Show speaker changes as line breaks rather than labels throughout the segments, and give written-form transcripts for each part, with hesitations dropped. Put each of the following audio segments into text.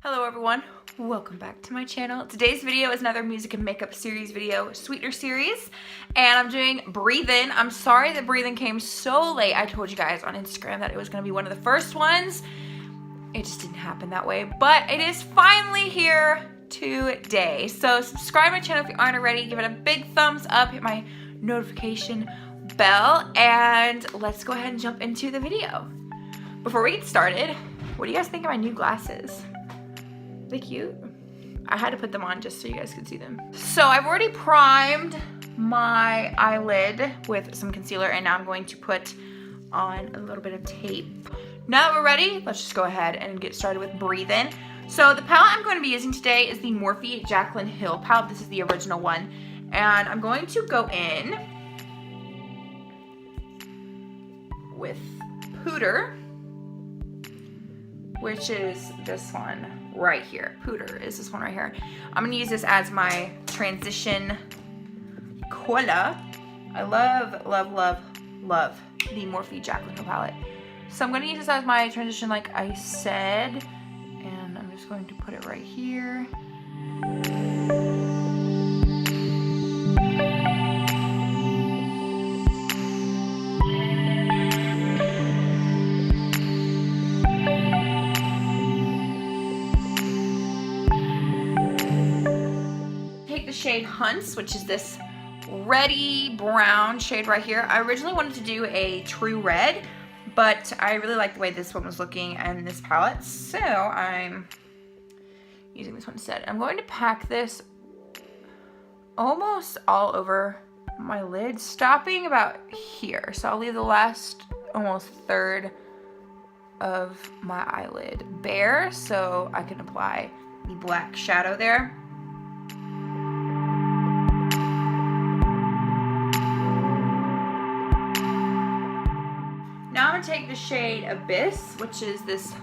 Hello everyone, welcome back to my channel. Today's video is another music and makeup series video, sweetener series, and I'm doing breathin. I'm sorry that breathin came so late. I told you guys on Instagram that it was gonna be one of the first ones. It just didn't happen that way, but it is finally here today. So subscribe to my channel if you aren't already, give it a big thumbs up, hit my notification bell, and let's go ahead and jump into the video. Before we get started, what do you guys think of my new glasses? They cute? I had to put them on just so you guys could see them. So I've already primed my eyelid with some concealer, and now I'm going to put on a little bit of tape. Now that we're ready, let's just go ahead and get started with breathin. So the palette I'm going to be using today is the Morphe Jaclyn Hill palette. This is the original one. And I'm going to go in with Pooter, which is this one right here. Pooter is this one right here. I'm gonna use this as my transition color. I love, love, love, love the Morphe Jaclyn Hill palette. So I'm gonna use this as my transition like I said, and I'm just going to put it right here. Shade Hunts, which is this reddy brown shade right here. I originally wanted to do a true red, but I really like the way this one was looking and this palette, so I'm using this one instead. I'm going to pack this almost all over my lid, stopping about here. So I'll leave the last almost third of my eyelid bare so I can apply the black shadow there. Now I'm gonna take the shade Abyss, which is this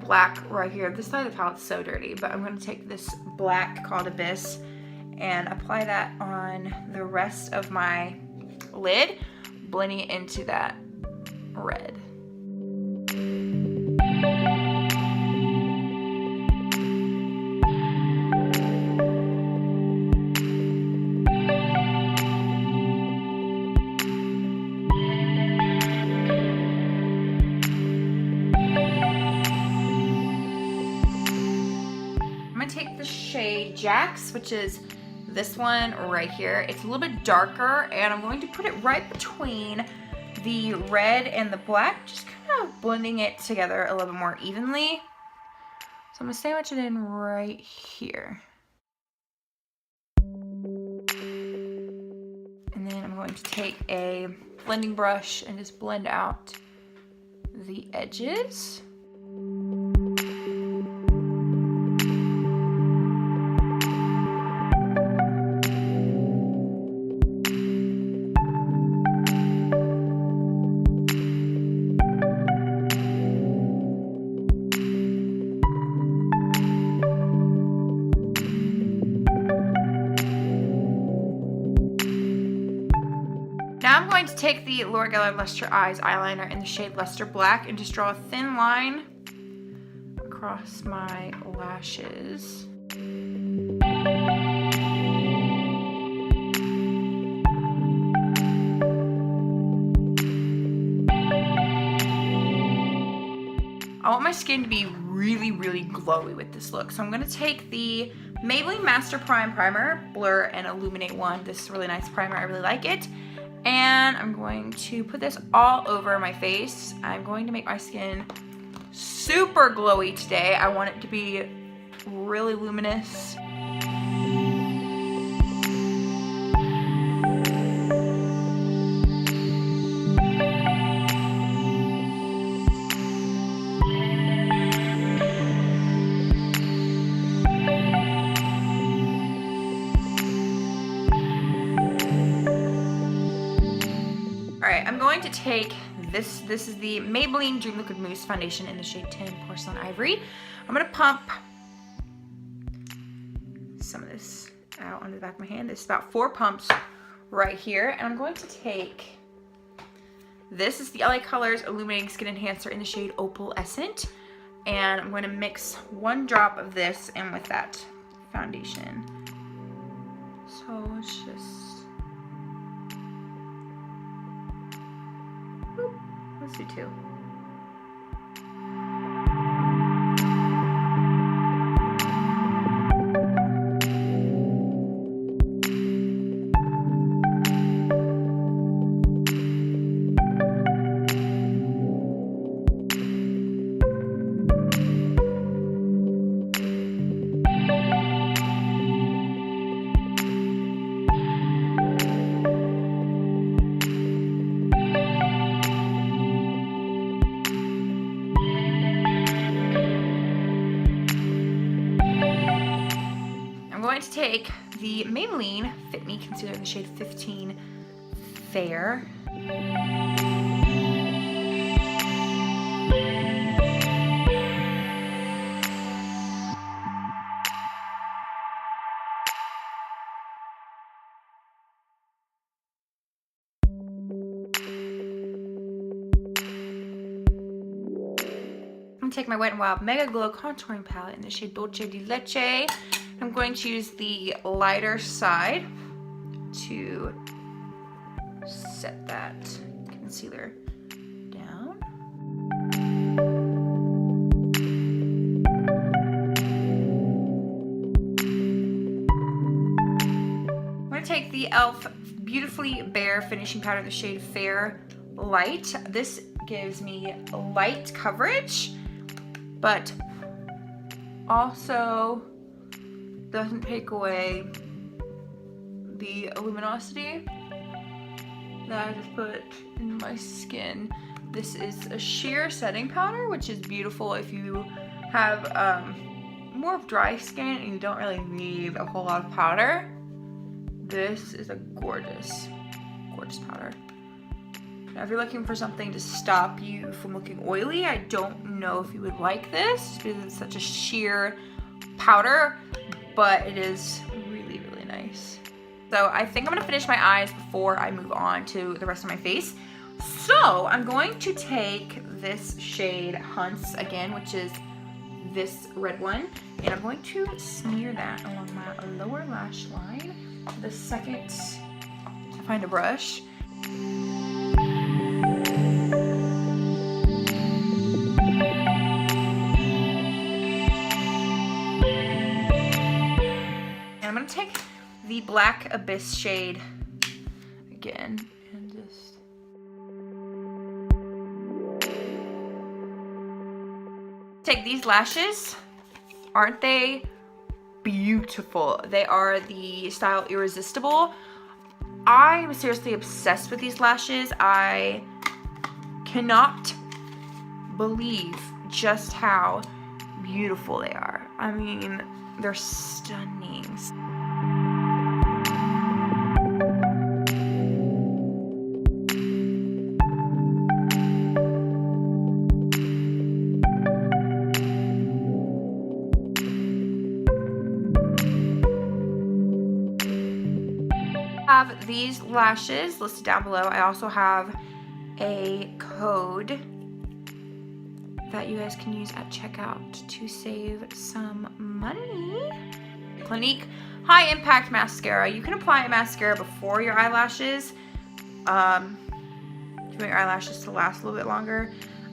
black right here. This side of the palette's so dirty, but I'm gonna take this black called Abyss and apply that on the rest of my lid, blending it into that red. Take the shade Jax, which is this one right here. It's a little bit darker, and I'm going to put it right between the red and the black, just kind of blending it together a little bit more evenly. So I'm gonna sandwich it in right here. And then I'm going to take a blending brush and just blend out the edges. Now I'm going to take the Laura Geller Luster Eyes eyeliner in the shade Luster Black and just draw a thin line across my lashes. I want my skin to be really, really glowy with this look. So I'm gonna take the Maybelline Master Prime Primer, Blur and Illuminate one. This is a really nice primer, I really like it. And I'm going to put this all over my face. I'm going to make my skin super glowy today. I want it to be really luminous. I'm going to take this is the Maybelline Dream Liquid Mousse Foundation in the shade 10 Porcelain Ivory. I'm going to pump some of this out onto the back of my hand. This is about 4 pumps right here. And I'm going to take This is the LA Colors Illuminating Skin Enhancer in the shade Opalescent. And I'm going to mix 1 drop of this in with that foundation. So it's just, let's do 2. I'm going to take the Maybelline Fit Me Concealer in the shade 15 Fair. I'm going to take my Wet n Wild Mega Glow Contouring Palette in the shade Dolce di Leche. I'm going to use the lighter side to set that concealer down. I'm going to take the e.l.f. Beautifully Bare Finishing Powder in the shade Fair Light. This gives me light coverage, but also doesn't take away the luminosity that I just put in my skin. This is a sheer setting powder, which is beautiful if you have more of dry skin and you don't really need a whole lot of powder. This is a gorgeous, gorgeous powder. Now, if you're looking for something to stop you from looking oily, I don't know if you would like this because it's such a sheer powder, but it is really, really nice. So I think I'm gonna finish my eyes before I move on to the rest of my face. So I'm going to take this shade Hunts again, which is this red one, and I'm going to smear that along my lower lash line. The second to find a brush. I'm gonna take the Black Abyss shade again and just take these lashes. Aren't they beautiful? They are the style Irresistible. I am seriously obsessed with these lashes. I cannot believe just how beautiful they are. I mean, they're stunning. I have these lashes listed down below. I also have a code that you guys can use at checkout to save some money. Clinique High Impact Mascara. You can apply a mascara before your eyelashes to want your eyelashes to last a little bit longer.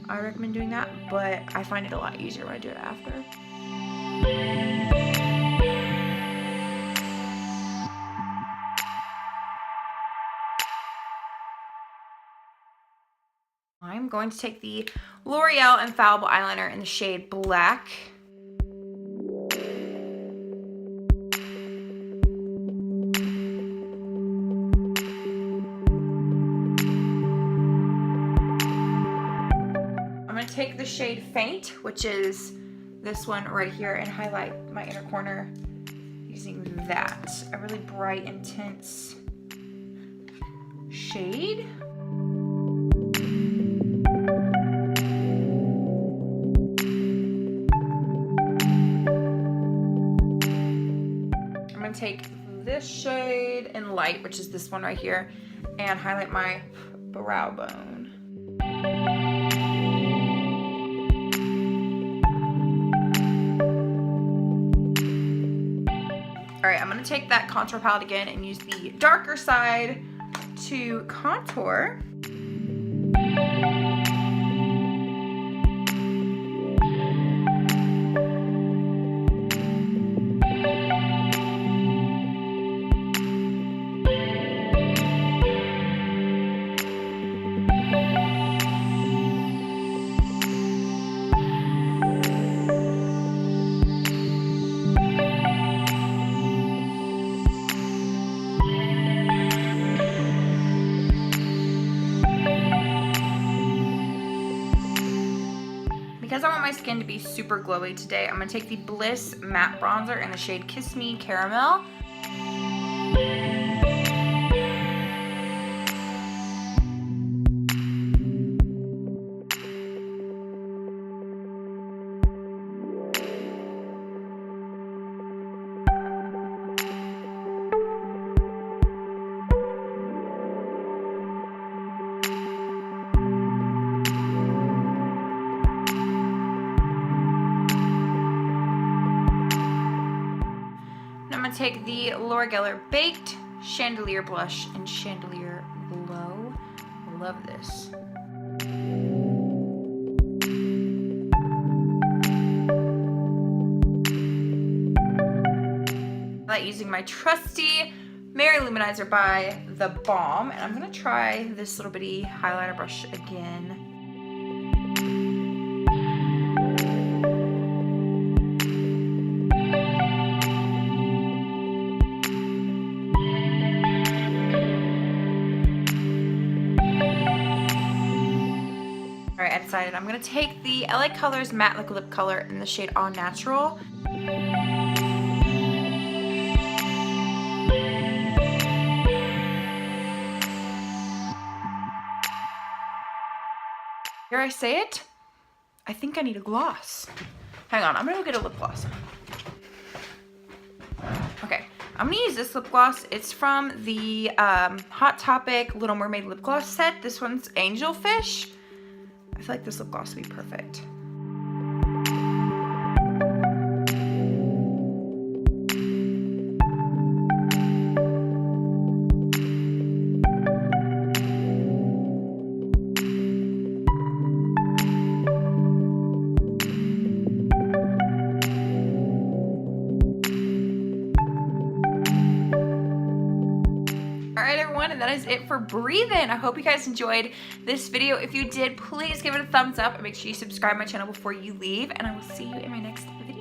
I recommend doing that, but I find it a lot easier when I do it after. I'm going to take the L'Oreal Infallible Eyeliner in the shade Black. I'm going to take the shade Faint, which is this one right here, and highlight my inner corner using that. A really bright, intense shade. I'm going to take this shade in Light, which is this one right here, and highlight my brow bone. All right, I'm gonna take that contour palette again and use the darker side to contour. Because I want my skin to be super glowy today, I'm gonna take the Bliss Matte Bronzer in the shade Kiss Me Caramel. I'm gonna take the Laura Geller Baked Chandelier Blush in Chandelier Glow. I love this. I like using my trusty Mary Luminizer by The Balm, and I'm gonna try this little bitty highlighter brush again. Alright, I decided I'm going to take the LA Colors Matte Liquid Lip Color in the shade All Natural. Here I say it, I think I need a gloss. Hang on, I'm going to go get a lip gloss. Okay, I'm going to use this lip gloss. It's from the Hot Topic Little Mermaid lip gloss set. This one's Angelfish. I feel like this lip gloss will be perfect. Alright everyone, and that is it for Breathe In. I hope you guys enjoyed this video. If you did, please give it a thumbs up and make sure you subscribe to my channel before you leave, and I will see you in my next video.